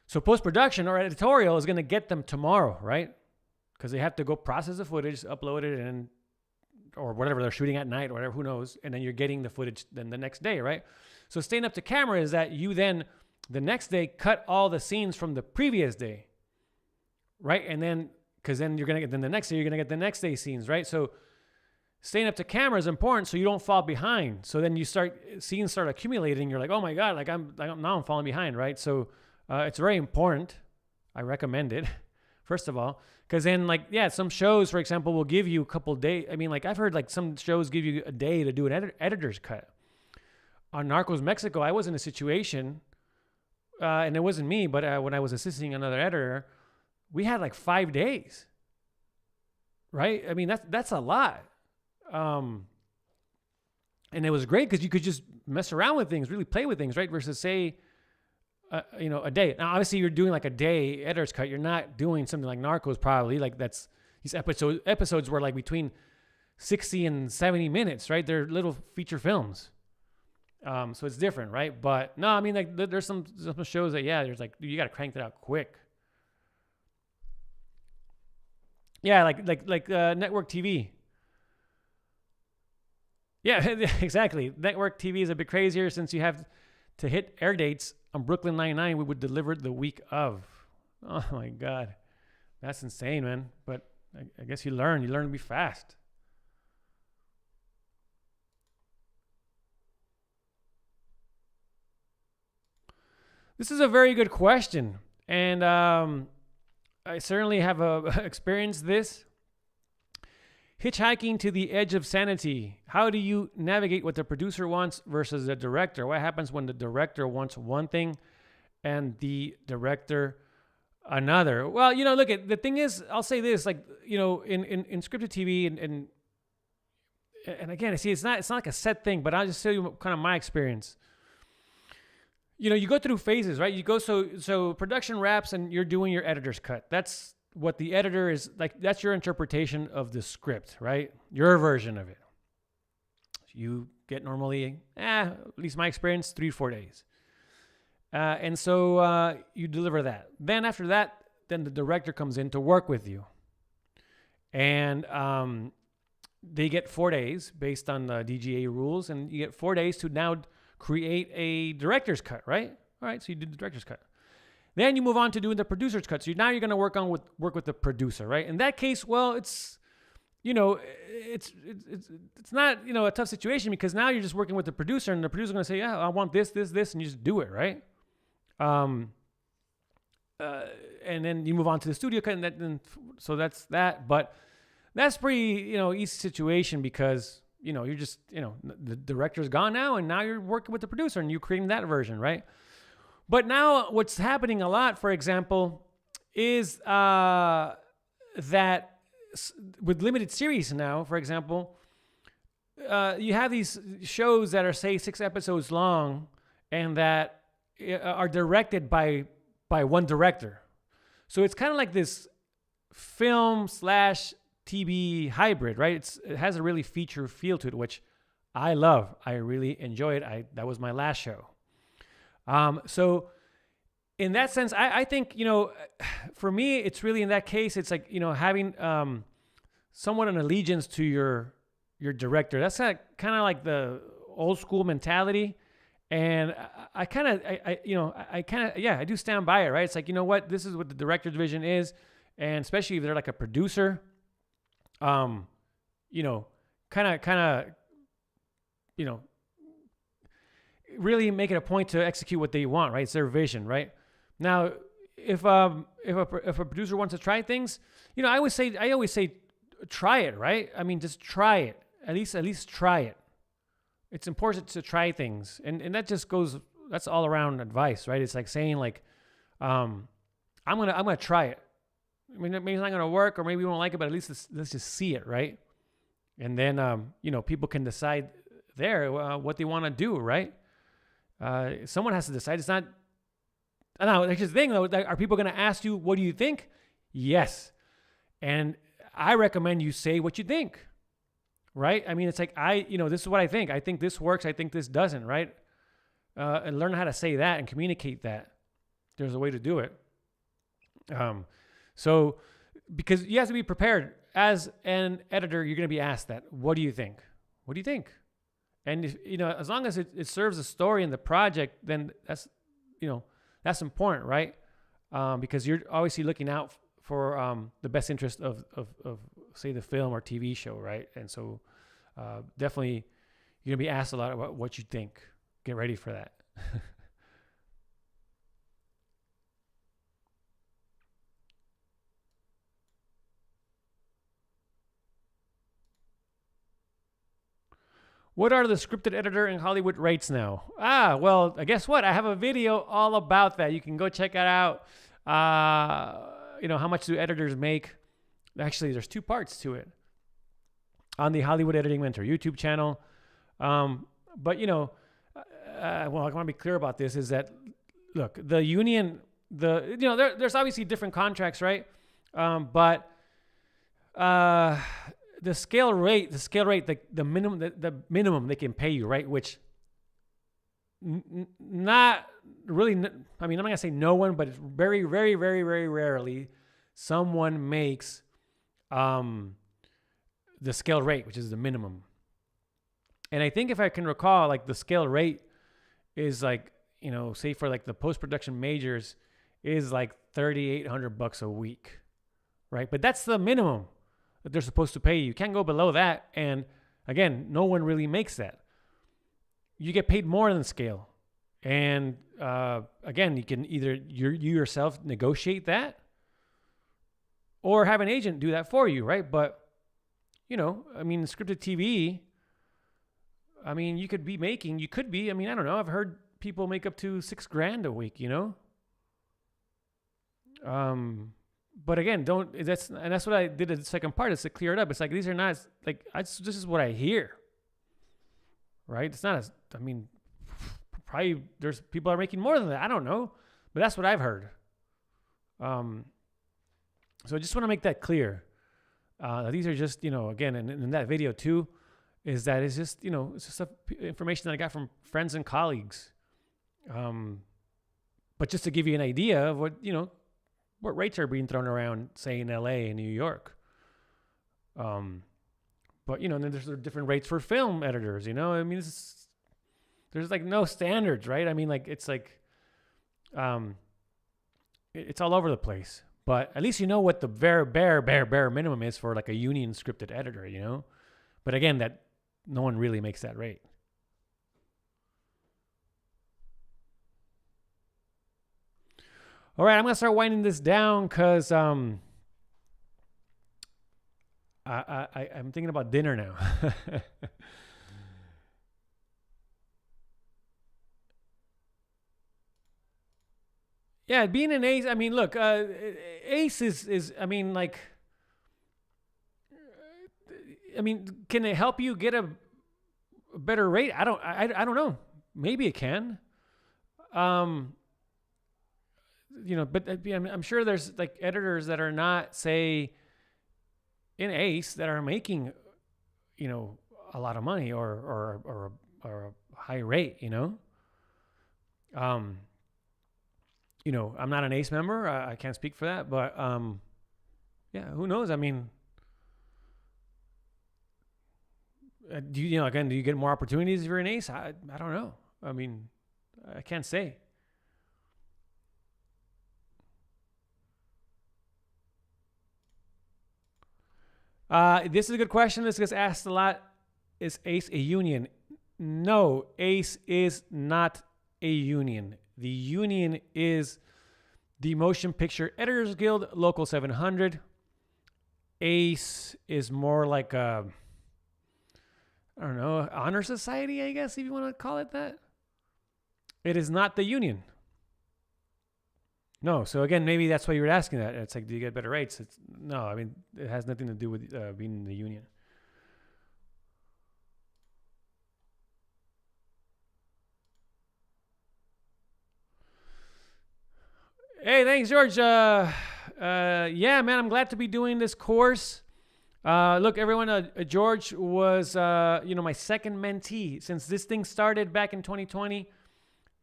So post-production or editorial is going to get them tomorrow, right? Because they have to go process the footage, upload it, or whatever they're shooting at night or whatever, who knows. And then you're getting the footage then the next day, right? So staying up to camera is that you then the next day cut all the scenes from the previous day, right? And then, because then the next day you're going to get the next day scenes, right? So staying up to camera is important so you don't fall behind. So then scenes start accumulating. You're like, oh my God, now I'm falling behind, right? So it's very important. I recommend it, first of all. Because then, some shows, for example, will give you a couple days. I've heard some shows give you a day to do an editor's cut. On Narcos Mexico, I was in a situation, and it wasn't me, but when I was assisting another editor, we had 5 days. Right? That's a lot. And it was great because you could just mess around with things, really play with things, right? Versus say, a day. Now, obviously, you're doing a day editor's cut. You're not doing something like Narcos, probably. That's these episodes were between 60 and 70 minutes, right? They're little feature films. So it's different, right? But no, there's some shows that there's you got to crank that out quick. Yeah, like network TV. Yeah, exactly. Network TV is a bit crazier since you have to hit air dates. On Brooklyn Nine-Nine, we would deliver it the week of. Oh my God. That's insane, man. But I guess you learn to be fast. This is a very good question. And I certainly have experienced this. Hitchhiking to the edge of sanity. How do you navigate what the producer wants versus the director? What happens when the director wants one thing and the director another? Well, look, the thing is, I'll say this, in scripted TV and again, see, it's not like a set thing, but I'll just tell you kind of my experience. You go through phases, right? You go, so production wraps and you're doing your editor's cut. That's what the editor is that's your interpretation of the script, right? Your version of it. You get normally, at least my experience, 3 to 4 days. And so you deliver that. Then after that, then the director comes in to work with you. and they get 4 days based on the DGA rules, and you get 4 days to now create a director's cut, right? All right, so you did the director's cut. Then you move on to doing the producer's cut. So now you're going to work with the producer, right? In that case, well, it's not, a tough situation, because now you're just working with the producer, and the producer's going to say, yeah, I want this, and you just do it, right? And then you move on to the studio cut, so that's that. But that's pretty, easy situation, because, you're just, the director's gone now, and now you're working with the producer, and you're creating that version, right? But now what's happening a lot, for example, is that with limited series now, for example, you have these shows that are, say, 6 episodes long, and that are directed by one director. So it's kind of like this film/TV hybrid, right? It has a really feature feel to it, which I love. I really enjoy it. That was my last show. So in that sense, I think, for me, it's really, in that case, it's like, having somewhat an allegiance to your director. That's kind of like the old school mentality. And I do stand by it, right? It's like, what, this is what the director's vision is. And especially if they're like a producer, really make it a point to execute what they want, right? It's their vision, right? Now, if a producer wants to try things, I always say, try it, right? I mean, just try it. At least try it. It's important to try things, and that just goes. That's all around advice, right? It's like saying, like, I'm gonna try it. I mean, maybe it's not gonna work, or maybe we won't like it, but at least let's just see it, right? And then people can decide there what they want to do, right? Someone has to decide. It's not. Now, here's the thing, though. Are people going to ask you, what do you think? Yes. And I recommend you say what you think, right? I mean, it's like, this is what I think. I think this works. I think this doesn't, right? And learn how to say that and communicate that. There's a way to do it. So, because you have to be prepared. As an editor, you're going to be asked that. What do you think? What do you think? And if, as long as it serves the story and the project, then that's important, right? Because you're obviously looking out for the best interest of say the film or TV show, right? And so definitely you're gonna be asked a lot about what you think. Get ready for that. What are the scripted editor in Hollywood rates now? Well, guess what? I have a video all about that. You can go check it out. How much do editors make? Actually, there's 2 parts to it on the Hollywood Editing Mentor YouTube channel. But well, I want to be clear about this, is that, look, the union, there's obviously different contracts, right? But the scale rate, the minimum they can pay you, right? Which not really, I mean, I'm not gonna say no one, but it's very, very, very, very rarely someone makes the scale rate, which is the minimum. And I think, if I can recall, like, the scale rate is like, say for like the post-production majors is like $3,800 a week, right? But that's the minimum that they're supposed to pay you. You can't go below that. And again, no one really makes that. You get paid more than scale. And again, you can either you yourself negotiate that, or have an agent do that for you, right? But I mean, scripted TV, I mean, you could be, I mean, I don't know. I've heard people make up to $6,000 a week, But again, that's what I did in the second part, is to clear it up. It's like, these are not like, this is what I hear, right? It's not probably there's people are making more than that. I don't know, but that's what I've heard. So I just want to make that clear. These are just, again, and in that video too, is that it's just, it's just information that I got from friends and colleagues. But just to give you an idea of what rates are being thrown around, say, in LA and New York. But then there's different rates for film editors. I mean, there's like no standards, right? I mean, like it's like it's all over the place. But at least you know what the bare minimum is for like a union scripted editor, But again, that no one really makes that rate. All right, I'm gonna start winding this down because I'm thinking about dinner now. Yeah, being an ace. I mean, look, ace is. I mean, like. I mean, can it help you get a better rate? I don't know. Maybe it can. But I'm sure there's like editors that are not, say, in ace that are making, a lot of money or a high rate. I'm not an ace member. I can't speak for that, but yeah, who knows? I mean. Do you get more opportunities if you're an ace? I don't know. I mean, I can't say. This is a good question. This gets asked a lot. Is ace a union? No, ace is not a union. The union is the Motion Picture Editors Guild Local 700. Ace is more like a, I don't know, honor society, I guess, if you want to call it that. It is not the union. No. So again, maybe that's why you were asking that. It's like, do you get better rates? No, I mean, it has nothing to do with being in the union. Hey, thanks, George. Yeah, man, I'm glad to be doing this course. Look, everyone, George was, my second mentee. Since this thing started back in 2020,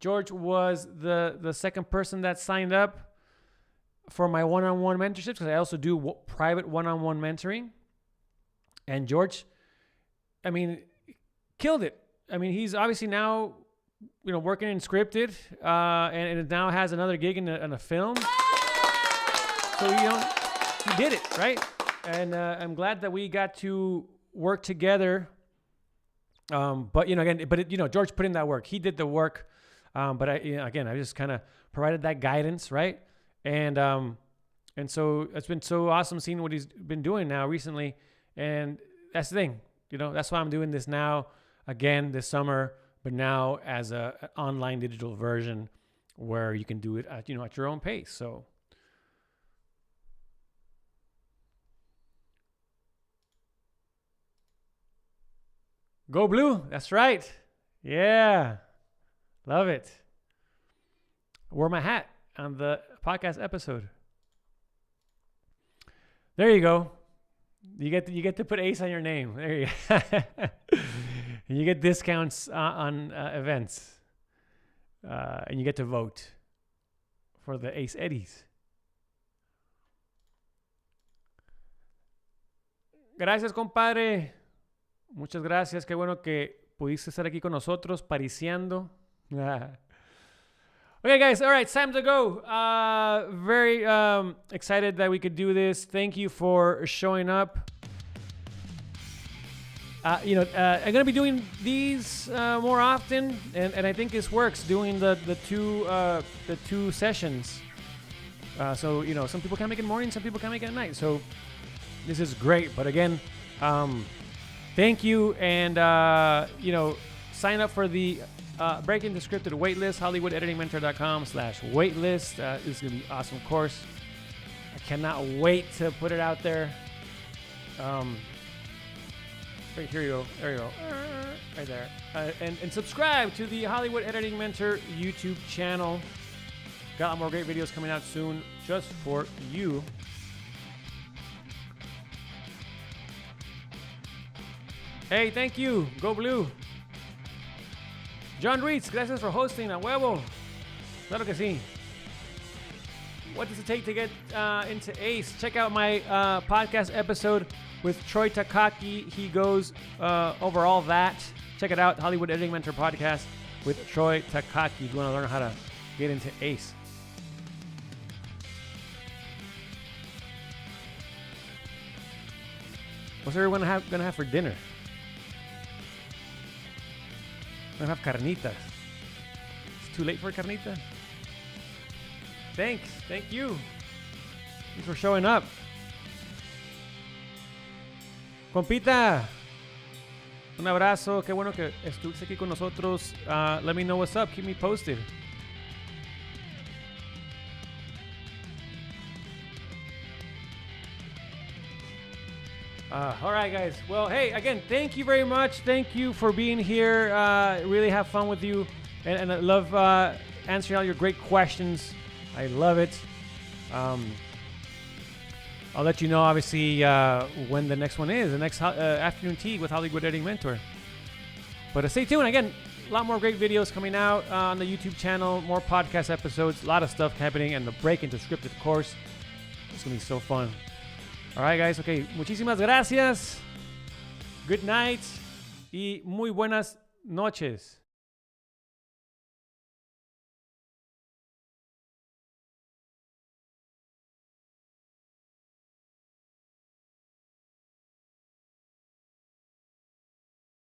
George was the second person that signed up for my one-on-one mentorships, because I also do private one-on-one mentoring. And George, I mean, killed it. I mean, he's obviously now, working in scripted, and it now has another gig in a film. So, he did it, right? And I'm glad that we got to work together. But George put in that work. He did the work. But I just kind of provided that guidance, right? And so it's been so awesome seeing what he's been doing now recently. And that's the thing, that's why I'm doing this now again this summer, but now as an online digital version where you can do it at your own pace. So. Go Blue. That's right. Yeah. Love it. I wore my hat on the podcast episode. There you go. You get to put Ace on your name. There you go. And you get discounts on events. And you get to vote for the Ace Eddies. Gracias, compadre. Muchas gracias. Qué bueno que pudiste estar aquí con nosotros, pariciando. Okay, guys. All right, time to go. Very excited that we could do this. Thank you for showing up. I'm going to be doing these more often, and I think this works, doing the two sessions. So, some people can't make it morning, some people can't make it at night. So this is great. But again, thank you, and sign up for the Breaking the Scripted waitlist, HollywoodEditingMentor.com/waitlist. This is gonna be an awesome course. I cannot wait to put it out there. Right, here you go. There you go. Right there. And subscribe to the Hollywood Editing Mentor YouTube channel. Got a lot more great videos coming out soon just for you. Hey, thank you. Go Blue. John Reitz, gracias for hosting. A huevo. Claro que sí. What does it take to get into ACE? Check out my podcast episode with Troy Takaki. He goes over all that. Check it out, Hollywood Editing Mentor Podcast with Troy Takaki. If you want to learn how to get into ACE. What's everyone gonna have for dinner? We're gonna have carnitas. It's too late for carnita? Thanks. Thank you. Thanks for showing up. Compita, un abrazo. Qué bueno que estuviste aquí con nosotros. Let me know what's up. Keep me posted. All right, guys. Well, hey, again, thank you very much. Thank you for being here. Really have fun with you. And I love answering all your great questions. I love it. I'll let you know, obviously, when the next one is. The next afternoon tea with Hollywood Editing Mentor. But stay tuned. Again, a lot more great videos coming out on the YouTube channel. More podcast episodes. A lot of stuff happening. And the break into scripted course. It's going to be so fun. All right, guys. Okay. Muchísimas gracias. Good night. Y muy buenas noches.